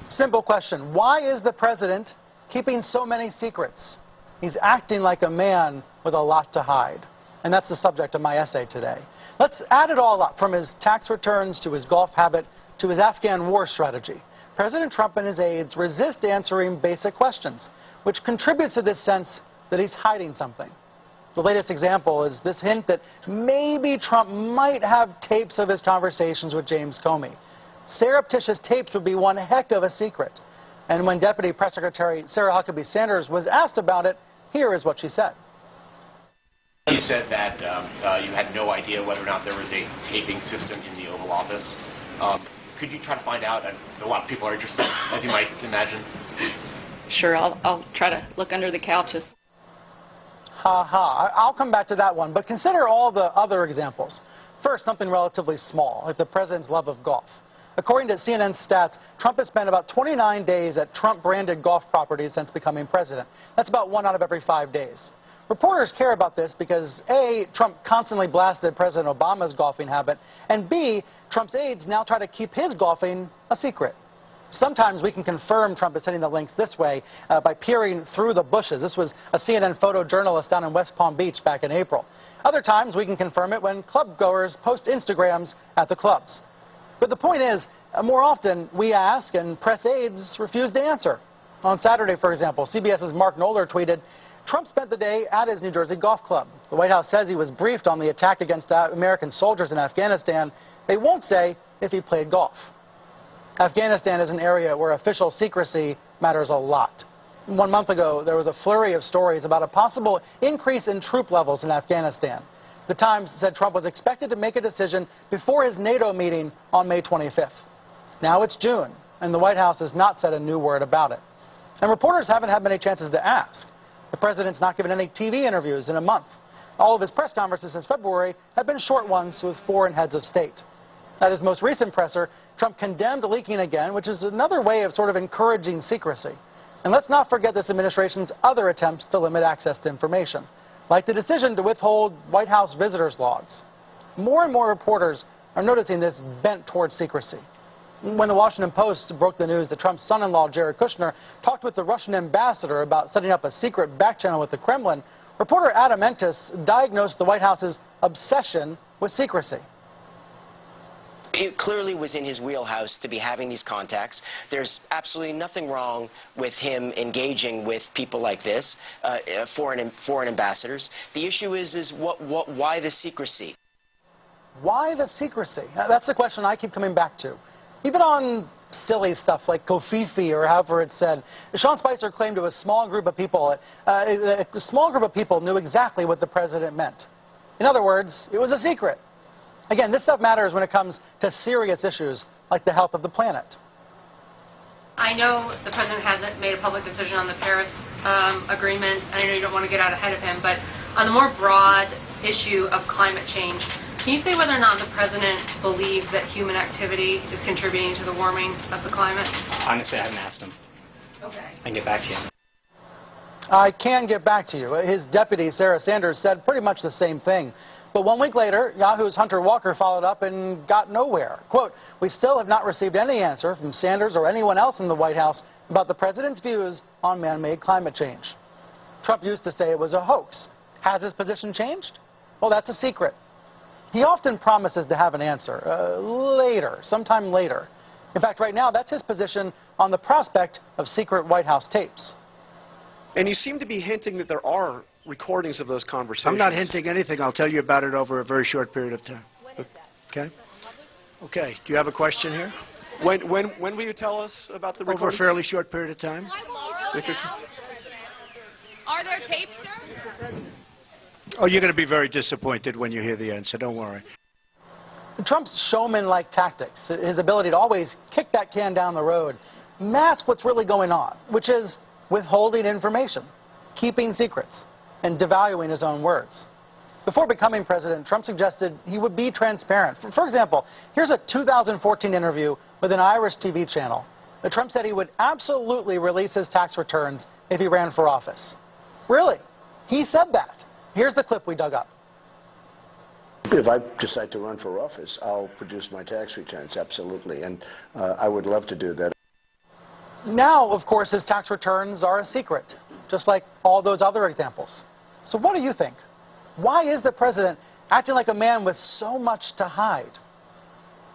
Simple question. Why is the president keeping so many secrets? He's acting like a man with a lot to hide. And that's the subject of my essay today. Let's add it all up, from his tax returns to his golf habit to his Afghan war strategy. President Trump and his aides resist answering basic questions, which contributes to this sense that he's hiding something. The latest example is this hint that maybe Trump might have tapes of his conversations with James Comey. Surreptitious tapes would be one heck of a secret. And when Deputy Press Secretary Sarah Huckabee Sanders was asked about it, here is what she said. You said that you had no idea whether or not there was a taping system in the Oval Office. Could you try to find out? A lot of people are interested, as you might imagine. Sure, I'll try to look under the couches. I'll come back to that one, but consider all the other examples. First, something relatively small, like the president's love of golf. According to CNN stats, Trump has spent about 29 days at Trump-branded golf properties since becoming president. That's about 1 out of every 5 days. Reporters care about this because, A, Trump constantly blasted President Obama's golfing habit, and B, Trump's aides now try to keep his golfing a secret. Sometimes we can confirm Trump is hitting the links this way by peering through the bushes. This was a CNN photojournalist down in West Palm Beach back in April. Other times we can confirm it when club goers post Instagrams at the clubs. But the point is, more often we ask and press aides refuse to answer. On Saturday, for example, CBS's Mark Knoller tweeted, Trump spent the day at his New Jersey golf club. The White House says he was briefed on the attack against American soldiers in Afghanistan. They won't say if he played golf. Afghanistan is an area where official secrecy matters a lot. 1 month ago, there was a flurry of stories about a possible increase in troop levels in Afghanistan. The Times said Trump was expected to make a decision before his NATO meeting on May 25th. Now it's June, and the White House has not said a new word about it. And reporters haven't had many chances to ask. The president's not given any TV interviews in a month. All of his press conferences since February have been short ones with foreign heads of state. At his most recent presser, Trump condemned leaking again, which is another way of sort of encouraging secrecy. And let's not forget this administration's other attempts to limit access to information, like the decision to withhold White House visitors' logs. More and more reporters are noticing this bent towards secrecy. When the Washington Post broke the news that Trump's son-in-law, Jared Kushner, talked with the Russian ambassador about setting up a secret back channel with the Kremlin, reporter Adam Entis diagnosed the White House's obsession with secrecy. It clearly was in his wheelhouse to be having these contacts. There's absolutely nothing wrong with him engaging with people like this, foreign ambassadors. The issue is why the secrecy? Why the secrecy? That's the question I keep coming back to. Even on silly stuff like Kofifi or however it's said, Sean Spicer claimed to a small group of people, knew exactly what the president meant. In other words, it was a secret. Again, this stuff matters when it comes to serious issues like the health of the planet. I know the president hasn't made a public decision on the Paris agreement, and I know you don't want to get out ahead of him, but on the more broad issue of climate change, can you say whether or not the president believes that human activity is contributing to the warming of the climate? Honestly, I haven't asked him. Okay. I can get back to you. I can get back to you. His deputy, Sarah Sanders, said pretty much the same thing. But 1 week later, Yahoo's Hunter Walker followed up and got nowhere. Quote, we still have not received any answer from Sanders or anyone else in the White House about the president's views on man-made climate change. Trump used to say it was a hoax. Has his position changed? Well, that's a secret. He often promises to have an answer later, sometime later. In fact, right now, that's his position on the prospect of secret White House tapes. And you seem to be hinting that there are recordings of those conversations. I'm not hinting anything. I'll tell you about it over a very short period of time. When is that? Okay? Okay. Do you have a question here? When will you tell us about the recordings? Over a fairly short period of time. Are there tapes, sir? Oh, you're going to be very disappointed when you hear the answer. Don't worry. Trump's showman-like tactics, his ability to always kick that can down the road, mask what's really going on, which is withholding information, keeping secrets, and devaluing his own words. Before becoming president, Trump suggested he would be transparent. For example, here's a 2014 interview with an Irish TV channel. Trump said he would absolutely release his tax returns if he ran for office. Really? He said that. Here's the clip we dug up. If I decide to run for office, I'll produce my tax returns, absolutely. And I would love to do that. Now, of course, his tax returns are a secret, just like all those other examples. So what do you think? Why is the president acting like a man with so much to hide?